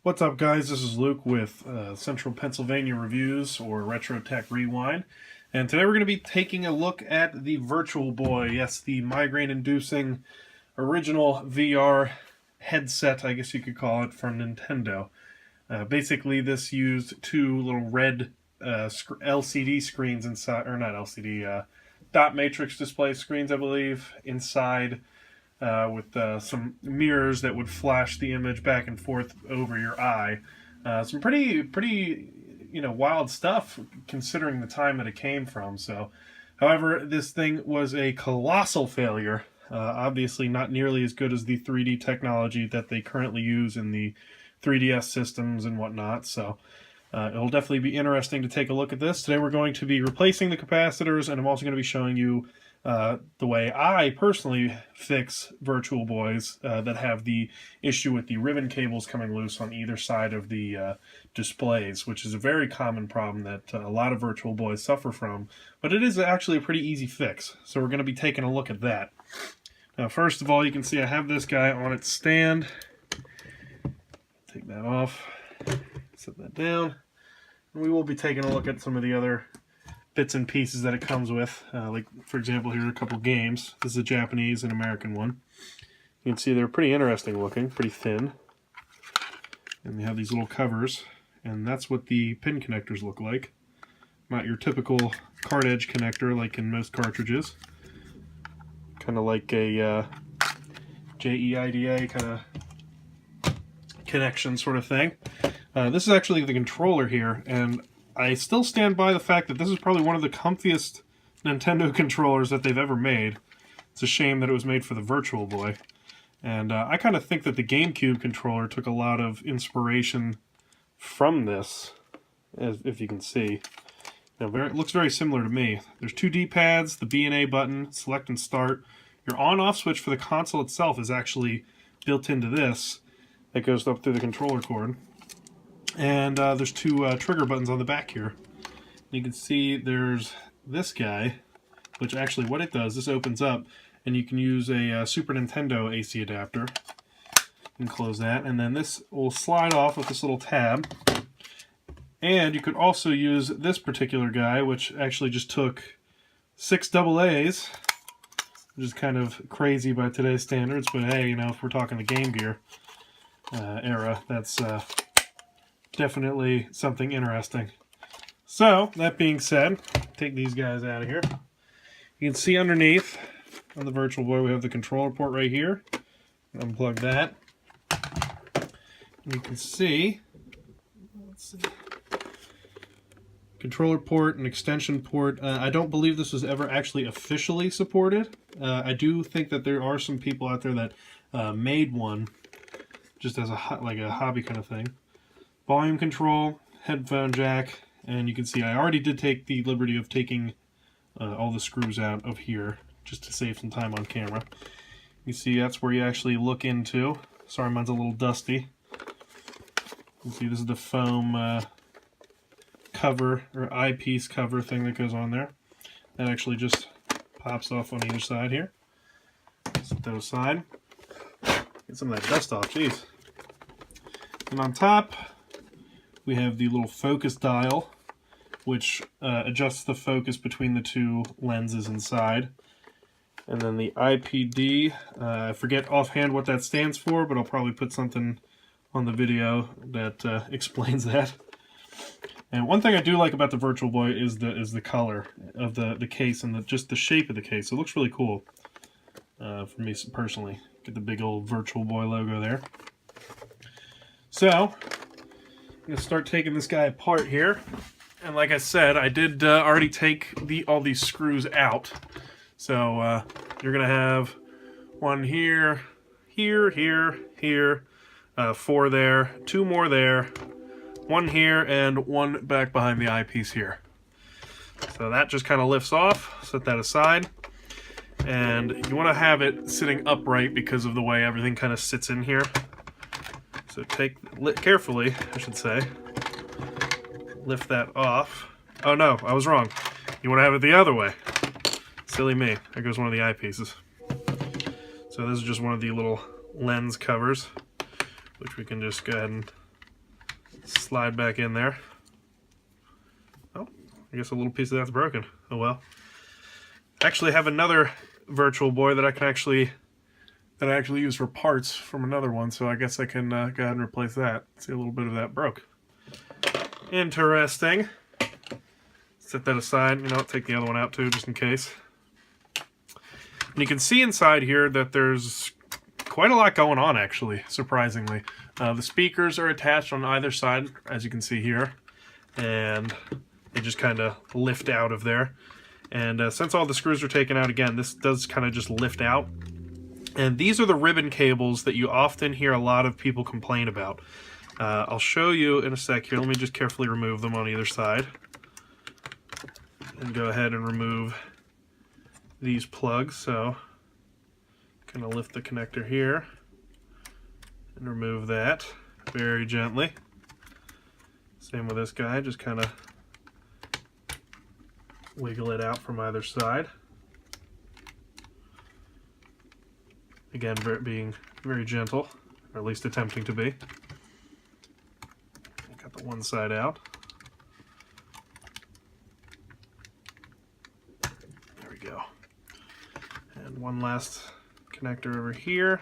What's up, guys? This is Luke with Central Pennsylvania Reviews, or Retro Tech Rewind. And today we're going to be taking a look at the Virtual Boy. Yes, the migraine-inducing original VR headset, I guess you could call it, from Nintendo. Basically, this used two little red LCD screens inside, or not LCD, dot matrix display screens, I believe, inside. With some mirrors that would flash the image back and forth over your eye. Some pretty, wild stuff considering the time that it came from. So, however, this thing was a colossal failure. Obviously, not nearly as good as the 3D technology that they currently use in the 3DS systems and whatnot. So, it'll definitely be interesting to take a look at this. Today, we're going to be replacing the capacitors, and I'm also going to be showing you the way I personally fix Virtual Boys that have the issue with the ribbon cables coming loose on either side of the displays, which is a very common problem that a lot of Virtual Boys suffer from, but it is actually a pretty easy fix. So we're going to be taking a look at that. Now, first of all, you can see I have this guy on its stand. Take that off, set that down, and we will be taking a look at some of the other bits and pieces that it comes with. Like, for example, here are a couple games. This is a Japanese and American one. You can see they're pretty interesting looking, pretty thin. And they have these little covers, and that's what the pin connectors look like. Not your typical card edge connector like in most cartridges. Kind of like a JEIDA kind of connection sort of thing. This is actually the controller here, and I still stand by the fact that this is probably one of the comfiest Nintendo controllers that they've ever made. It's a shame that it was made for the Virtual Boy. And I kind of think that the Gamecube controller took a lot of inspiration from this, if you can see. It looks very similar to me. There's two D-pads, the B and A button, select and start. Your on-off switch for the console itself is actually built into this. That goes up through the controller cord. And there's two trigger buttons on the back here. You can see there's this guy, which actually what it does, this opens up, and you can use a Super Nintendo AC adapter. You can close that, and then this will slide off with this little tab. And you could also use this particular guy, which actually just took 6 AA's, which is kind of crazy by today's standards, but hey, if we're talking the Game Gear era, that's definitely something interesting. So, that being said, take these guys out of here. You can see underneath on the Virtual Boy we have the controller port right here. Unplug that. And you can see, let's see, controller port and extension port. I don't believe this was ever actually officially supported. I do think that there are some people out there that made one just as a hobby kind of thing. Volume control, headphone jack, and you can see I already did take the liberty of taking all the screws out of here just to save some time on camera. You see that's where you actually look into. Sorry, mine's a little dusty. You can see this is the foam cover or eyepiece cover thing that goes on there. That actually just pops off on either side here. Set that aside. Get some of that dust off, jeez. And on top, we have the little focus dial, which adjusts the focus between the two lenses inside. And then the IPD, I forget offhand what that stands for, but I'll probably put something on the video that explains that. And one thing I do like about the Virtual Boy is the color of the case and just the shape of the case. It looks really cool for me personally. Get the big old Virtual Boy logo there. So, I'm going to start taking this guy apart here. And like I said, I did already take all these screws out. So, you're going to have one here, here, here, here, 4 there, 2 more there, 1 here, and 1 back behind the eyepiece here. So that just kind of lifts off. Set that aside. And you want to have it sitting upright because of the way everything kind of sits in here. So carefully, I should say, lift that off. Oh no, I was wrong. You want to have it the other way. Silly me. There goes one of the eyepieces. So this is just one of the little lens covers, which we can just go ahead and Slide back in there. Oh, I guess a little piece of that's broken. Oh well. I actually have another Virtual Boy that I actually use for parts from another one, so I guess I can go ahead and replace that. See, a little bit of that broke. Interesting. Set that aside. You know, take the other one out too, just in case. And you can see inside here that there's quite a lot going on, actually, surprisingly. The speakers are attached on either side, as you can see here, and they just kind of lift out of there. And since all the screws are taken out, again, this does kind of just lift out. And these are the ribbon cables that you often hear a lot of people complain about. I'll show you in a sec here. Let me just carefully remove them on either side. And go ahead and remove these plugs. So, kind of lift the connector here and remove that very gently. Same with this guy, just kind of wiggle it out from either side. Again, being very gentle, or at least attempting to be. Got the one side out. There we go. And one last connector over here.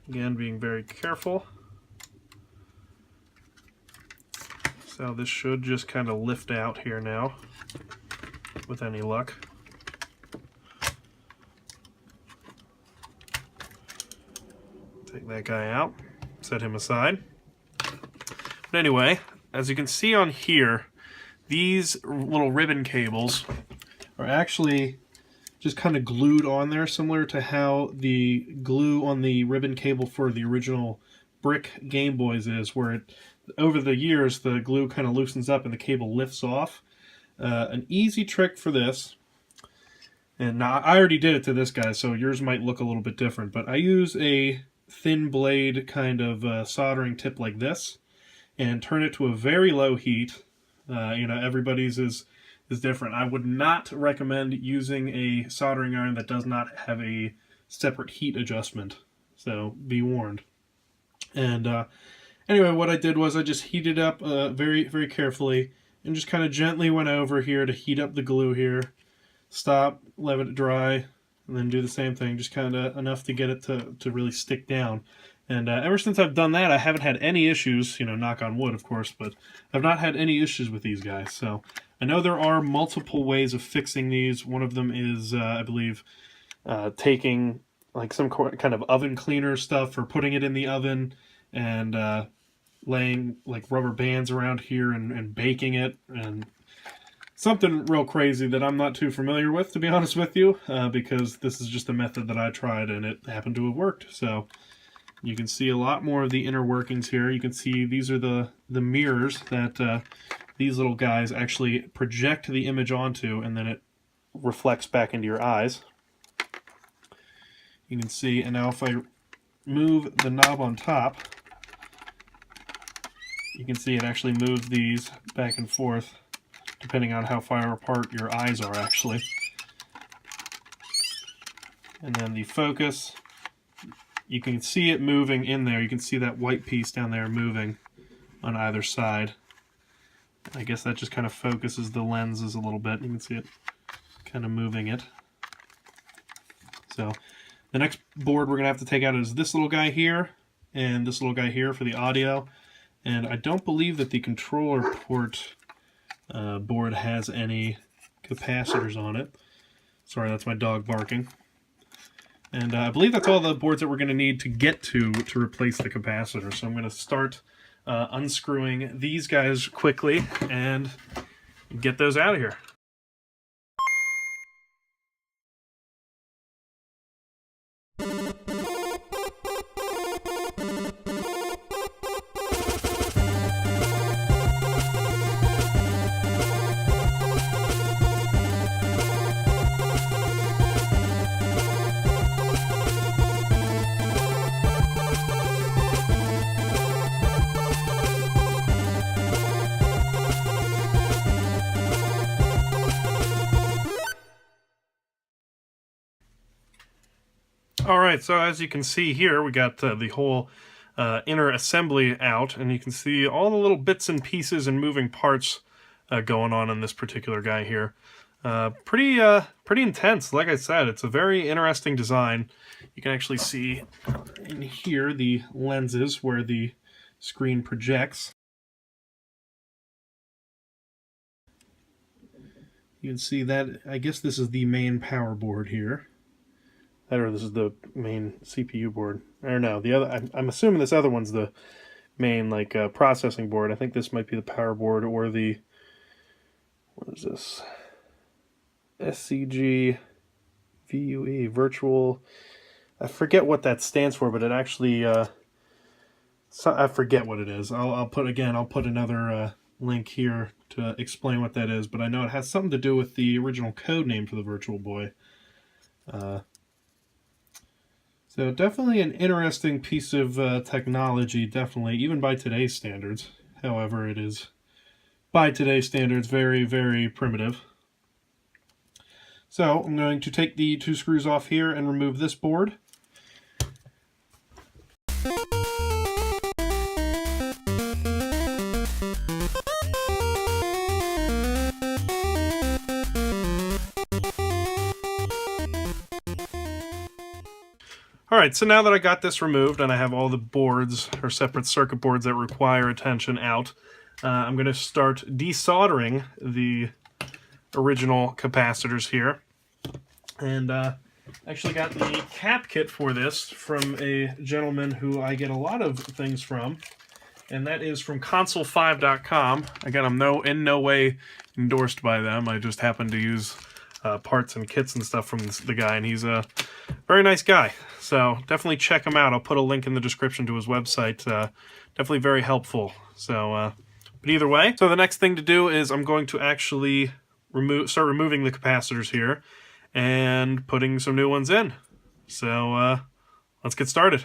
Again, being very careful. So this should just kind of lift out here now, with any luck. Take that guy out, set him aside. But anyway, as you can see on here, these little ribbon cables are actually just kind of glued on there, similar to how the glue on the ribbon cable for the original brick Game Boys is, where over the years the glue kind of loosens up and the cable lifts off. An easy trick for this, and now I already did it to this guy, so yours might look a little bit different, but I use a thin blade kind of soldering tip like this and turn it to a very low heat. You know, everybody's is different. I would not recommend using a soldering iron that does not have a separate heat adjustment, so be warned. And anyway, what I did was I just heated up very, very carefully and just kind of gently went over here to heat up the glue here. Stop, let it dry, and then do the same thing, just kind of enough to get it to really stick down. And ever since I've done that, I haven't had any issues, you know, knock on wood, of course, but I've not had any issues with these guys. So I know there are multiple ways of fixing these. One of them is, I believe, taking like some kind of oven cleaner stuff or putting it in the oven and laying like rubber bands around here and baking it, and something real crazy that I'm not too familiar with, to be honest with you, because this is just a method that I tried and it happened to have worked. So you can see a lot more of the inner workings here. You can see these are the mirrors that these little guys actually project the image onto, and then it reflects back into your eyes. You can see, and now if I move the knob on top, you can see it actually moves these back and forth depending on how far apart your eyes are, actually. And then the focus, you can see it moving in there. You can see that white piece down there moving on either side. I guess that just kind of focuses the lenses a little bit. You can see it kind of moving it. So the next board we're going to have to take out is this little guy here and this little guy here for the audio. And I don't believe that the controller port board has any capacitors on it. Sorry, that's my dog barking. And I believe that's all the boards that we're going to need to get to replace the capacitor. So I'm going to start unscrewing these guys quickly and get those out of here. Alright, so as you can see here, we got the whole inner assembly out, and you can see all the little bits and pieces and moving parts going on in this particular guy here. Pretty intense. Like I said, it's a very interesting design. You can actually see in here the lenses where the screen projects. You can see that, I guess this is the main power board here. Or this is the main CPU board. Or no, the other, I'm assuming this other one's the main, like, processing board. I think this might be the power board or the, what is this? SCG VUE, virtual, I forget what that stands for, but it actually, I forget what it is. I'll put another link here to explain what that is, but I know it has something to do with the original code name for the Virtual Boy. So definitely an interesting piece of technology, definitely, even by today's standards. However, it is, by today's standards, very, very primitive. So I'm going to take the 2 screws off here and remove this board. Alright, so now that I got this removed and I have all the boards, or separate circuit boards that require attention out, I'm going to start desoldering the original capacitors here. And actually got the cap kit for this from a gentleman who I get a lot of things from, and that is from console5.com. Again, I'm in no way endorsed by them. I just happen to use parts and kits and stuff from the guy, and he's a very nice guy. So definitely check him out. I'll put a link in the description to his website. Definitely very helpful. So, but either way, so the next thing to do is I'm going to actually start removing the capacitors here and putting some new ones in. So let's get started.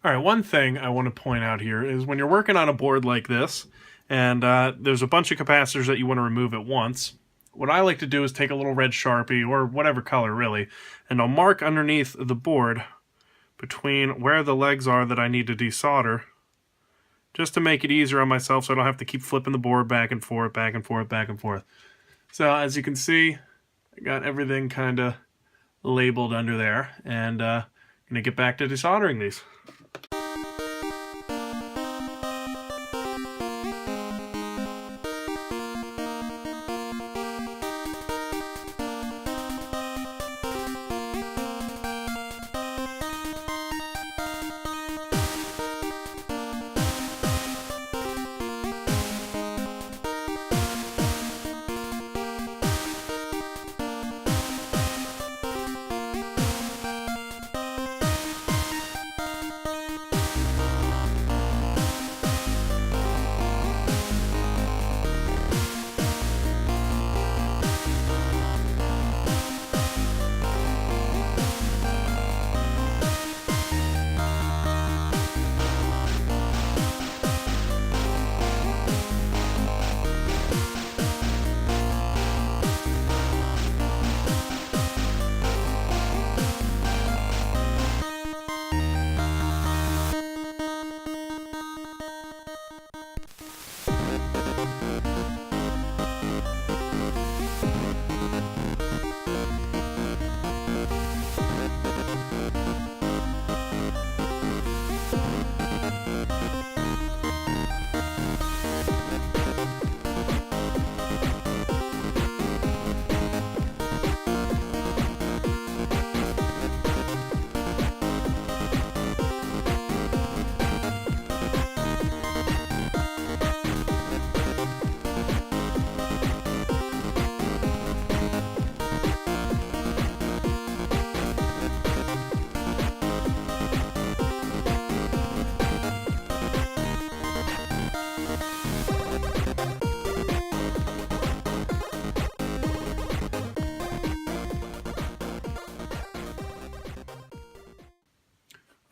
Alright, one thing I want to point out here is when you're working on a board like this, and there's a bunch of capacitors that you want to remove at once, what I like to do is take a little red Sharpie, or whatever color really, and I'll mark underneath the board between where the legs are that I need to desolder, just to make it easier on myself so I don't have to keep flipping the board back and forth, back and forth, back and forth. So as you can see, I got everything kind of labeled under there, and I'm going to get back to desoldering these.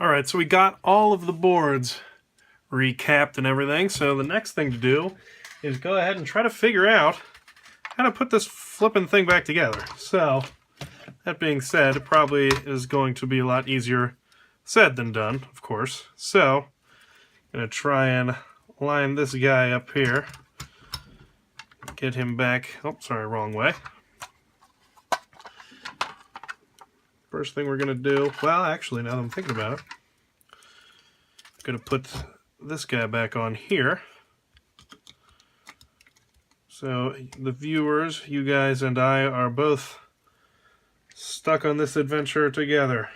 Alright, so we got all of the boards recapped and everything, so the next thing to do is go ahead and try to figure out how to put this flipping thing back together. So, that being said, it probably is going to be a lot easier said than done, of course. So, I'm going to try and line this guy up here. Get him back. Oh, sorry, wrong way. First thing we're going to do, well, actually, now that I'm thinking about it, I'm going to put this guy back on here. So, the viewers, you guys and I are both stuck on this adventure together.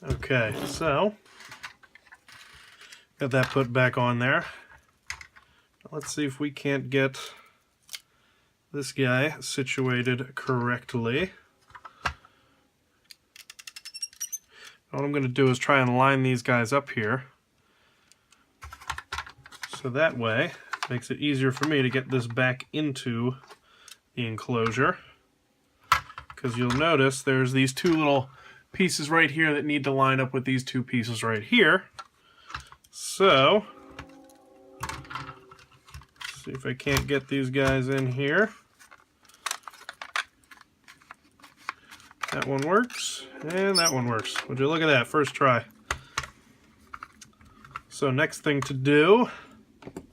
Okay, so got that put back on there. Let's see if we can't get this guy situated correctly. What I'm going to do is try and line these guys up here. So that way, it makes it easier for me to get this back into the enclosure. Because you'll notice there's these two little pieces right here that need to line up with these two pieces right here. So, let's see if I can't get these guys in here. That one works, and that one works. Would you look at that, first try. So next thing to do,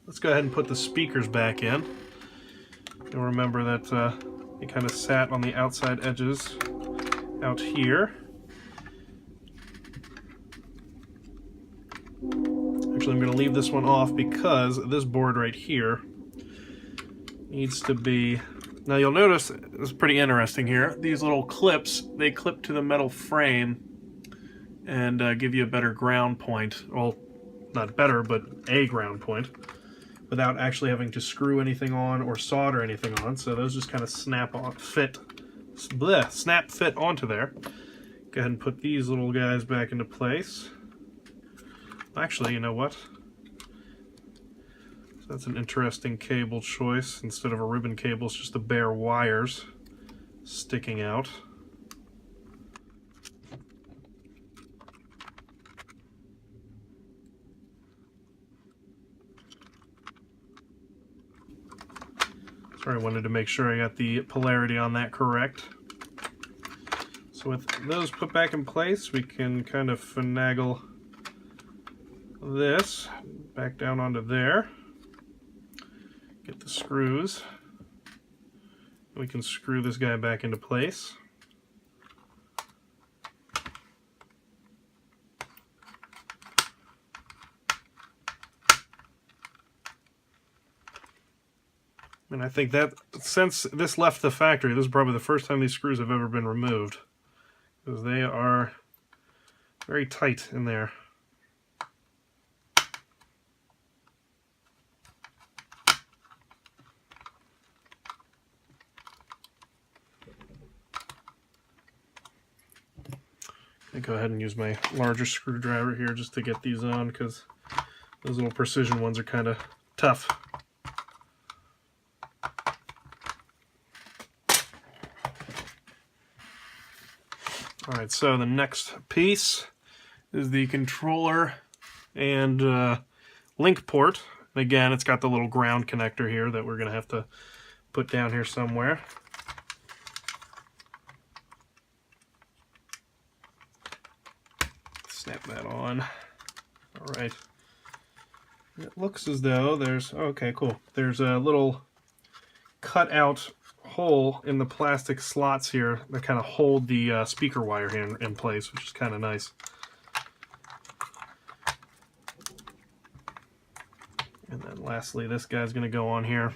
let's go ahead and put the speakers back in. You'll remember that they kind of sat on the outside edges out here. Actually, I'm going to leave this one off because this board right here needs to be... Now you'll notice, it's pretty interesting here, these little clips, they clip to the metal frame and give you a better ground point. Well, not better, but a ground point, without actually having to screw anything on or solder anything on. So those just kind of snap fit onto there. Go ahead and put these little guys back into place. Actually, you know what? That's an interesting cable choice. Instead of a ribbon cable, it's just the bare wires sticking out. Sorry, I wanted to make sure I got the polarity on that correct. So with those put back in place, we can kind of finagle this back down onto there. Get the screws. We can screw this guy back into place. And I think that since this left the factory, this is probably the first time these screws have ever been removed, because they are very tight in there. I go ahead and use my larger screwdriver here just to get these on, because those little precision ones are kind of tough. Alright, so the next piece is the controller and link port. And again, it's got the little ground connector here that we're going to have to put down here somewhere. Snap that on. Alright. It looks as though there's... Okay, cool. There's a little cut-out hole in the plastic slots here that kind of hold the speaker wire here in place, which is kind of nice. And then lastly, this guy's going to go on here.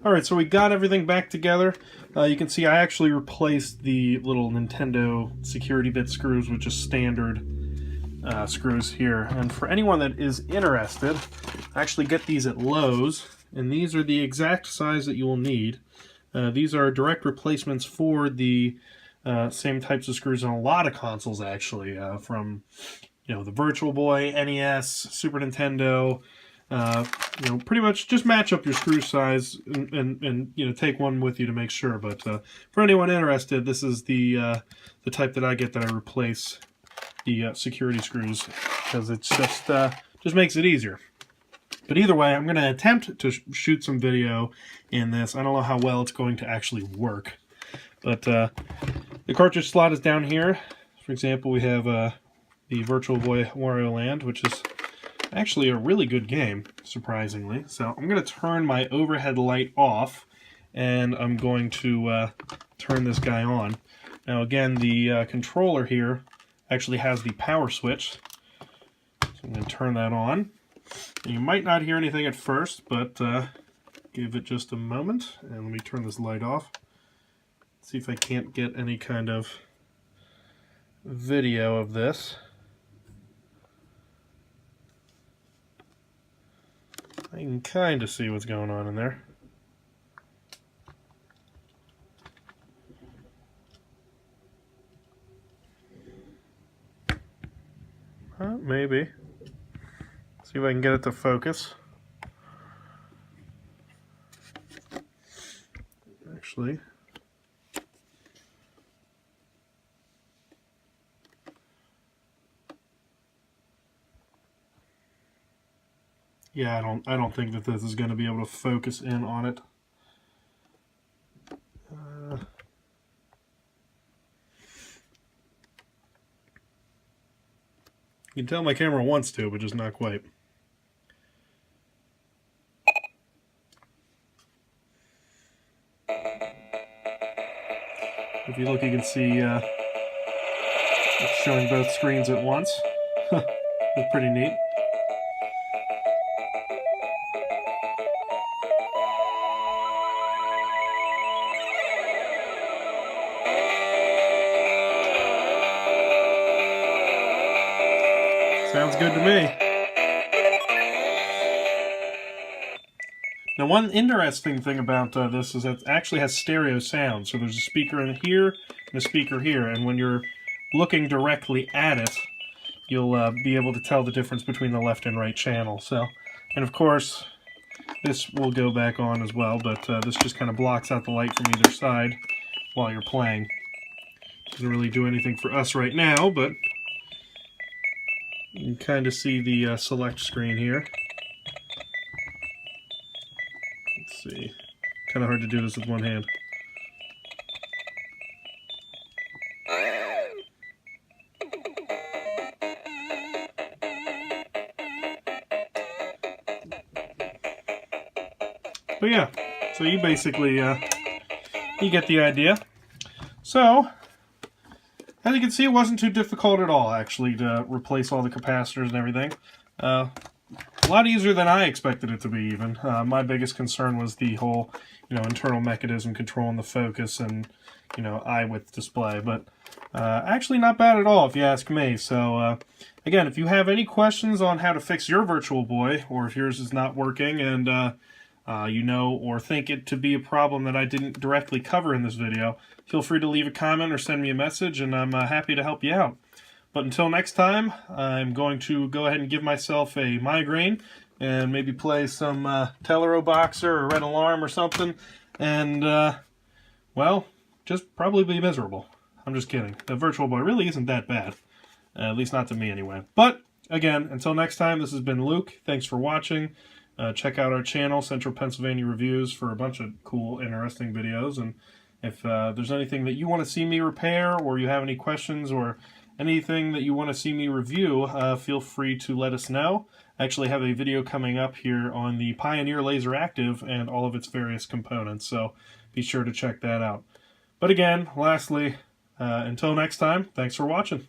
Alright, so we got everything back together. You can see I actually replaced the little Nintendo security bit screws with just standard screws here. And for anyone that is interested, I actually get these at Lowe's, and these are the exact size that you will need. These are direct replacements for the same types of screws on a lot of consoles, actually, from the Virtual Boy, NES, Super Nintendo. Pretty much just match up your screw size and take one with you to make sure. But for anyone interested, this is the type that I get that I replace the security screws, because it's just makes it easier. But either way, I'm going to attempt to shoot some video in this. I don't know how well it's going to actually work. But the cartridge slot is down here. For example, we have the Virtual Boy Warioland, which is actually a really good game, surprisingly. So I'm going to turn my overhead light off, and I'm going to turn this guy on. Now again, the controller here actually has the power switch. So I'm going to turn that on. And you might not hear anything at first, but give it just a moment. And let me turn this light off. See if I can't get any kind of video of this. I can kind of see what's going on in there. Maybe. See if I can get it to focus. Actually, yeah, I don't think that this is going to be able to focus in on it. You can tell my camera wants to, but just not quite. If you look, you can see it's showing both screens at once. It's pretty neat. Sounds good to me. Now, one interesting thing about this is that it actually has stereo sound. So there's a speaker in here and a speaker here, and when you're looking directly at it, you'll be able to tell the difference between the left and right channel. So, and of course, this will go back on as well, but this just kind of blocks out the light from either side while you're playing. Doesn't really do anything for us right now, but you can kind of see the select screen here. Let's see. Kind of hard to do this with one hand. But yeah, so you basically, you get the idea. So, as you can see, it wasn't too difficult at all, actually, to replace all the capacitors and everything. A lot easier than I expected it to be, even. My biggest concern was the whole, internal mechanism controlling the focus and, eye width display. But actually not bad at all, if you ask me. So, again, if you have any questions on how to fix your Virtual Boy, or if yours is not working and or think it to be a problem that I didn't directly cover in this video, feel free to leave a comment or send me a message, and I'm happy to help you out. But until next time, I'm going to go ahead and give myself a migraine and maybe play some Tellero Boxer or Red Alarm or something, and, well, just probably be miserable. I'm just kidding. The Virtual Boy really isn't that bad, at least not to me anyway. But, again, until next time, this has been Luke. Thanks for watching. Check out our channel, Central Pennsylvania Reviews, for a bunch of cool, interesting videos. And if there's anything that you want to see me repair, or you have any questions, or anything that you want to see me review, feel free to let us know. I actually have a video coming up here on the Pioneer Laser Active and all of its various components, so be sure to check that out. But again, lastly, until next time, thanks for watching.